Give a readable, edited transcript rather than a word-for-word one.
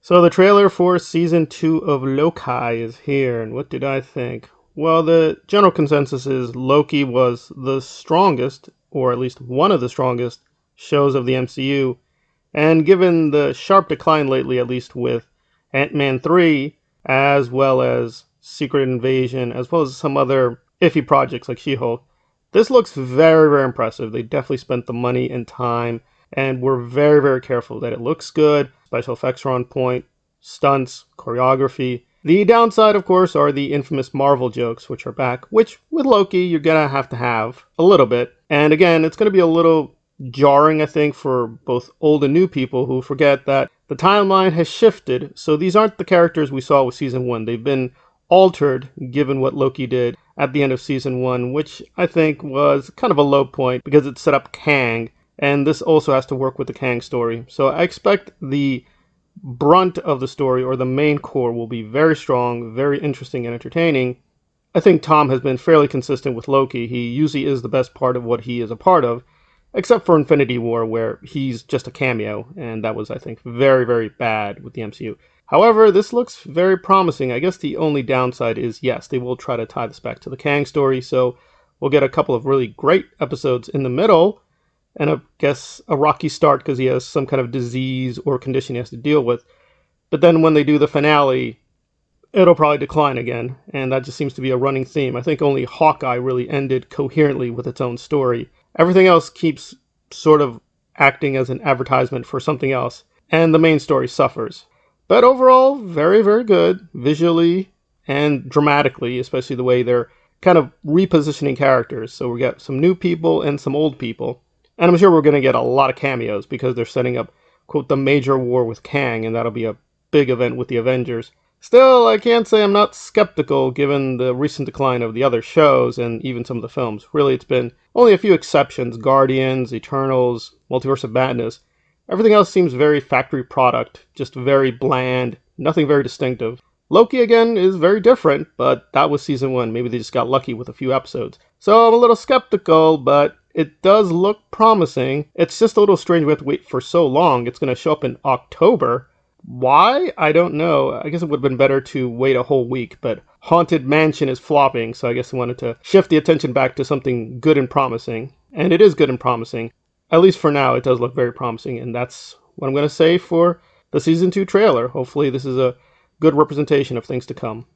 So the trailer for season 2 of Loki is here, and what did I think? Well, the general consensus is Loki was the strongest, or at least one of the strongest, shows of the MCU, and given the sharp decline lately, at least with Ant-Man 3, as well as Secret Invasion, as well as some other iffy projects like She-Hulk, this looks very, very impressive. They definitely spent the money and time and were very, very careful that it looks good. Special effects are on point, stunts, choreography. The downside, of course, are the infamous Marvel jokes, which are back, which with Loki, you're gonna have to have a little bit. And again, it's gonna be a little jarring, I think, for both old and new people who forget that the timeline has shifted. So these aren't the characters we saw with season 1. They've been altered given what Loki did at the end of season 1, which I think was kind of a low point because it set up Kang, and this also has to work with the Kang story. So I expect the brunt of the story, or the main core, will be very strong, very interesting, and entertaining. I think Tom has been fairly consistent with Loki. He usually is the best part of what he is a part of, except for Infinity War, where he's just a cameo, and that was, I think, very, very bad with the MCU. However, this looks very promising. I guess the only downside is, yes, they will try to tie this back to the Kang story, so we'll get a couple of really great episodes in the middle, and I guess a rocky start because he has some kind of disease or condition he has to deal with. But then when they do the finale, it'll probably decline again, and that just seems to be a running theme. I think only Hawkeye really ended coherently with its own story. Everything else keeps sort of acting as an advertisement for something else, and the main story suffers. But overall, very, very good, visually and dramatically, especially the way they're kind of repositioning characters. So we got some new people and some old people. And I'm sure we're going to get a lot of cameos because they're setting up, quote, the major war with Kang, and that'll be a big event with the Avengers. Still, I can't say I'm not skeptical given the recent decline of the other shows and even some of the films. Really, it's been only a few exceptions: Guardians, Eternals, Multiverse of Madness. Everything else seems very factory product, just very bland, nothing very distinctive. Loki, again, is very different, but that was season 1. Maybe they just got lucky with a few episodes. So I'm a little skeptical, but it does look promising. It's just a little strange we have to wait for so long. It's going to show up in October. Why? I don't know. I guess it would have been better to wait a whole week, but Haunted Mansion is flopping, so I guess I wanted to shift the attention back to something good and promising. And it is good and promising. At least for now, it does look very promising, and that's what I'm going to say for the season 2 trailer. Hopefully this is a good representation of things to come.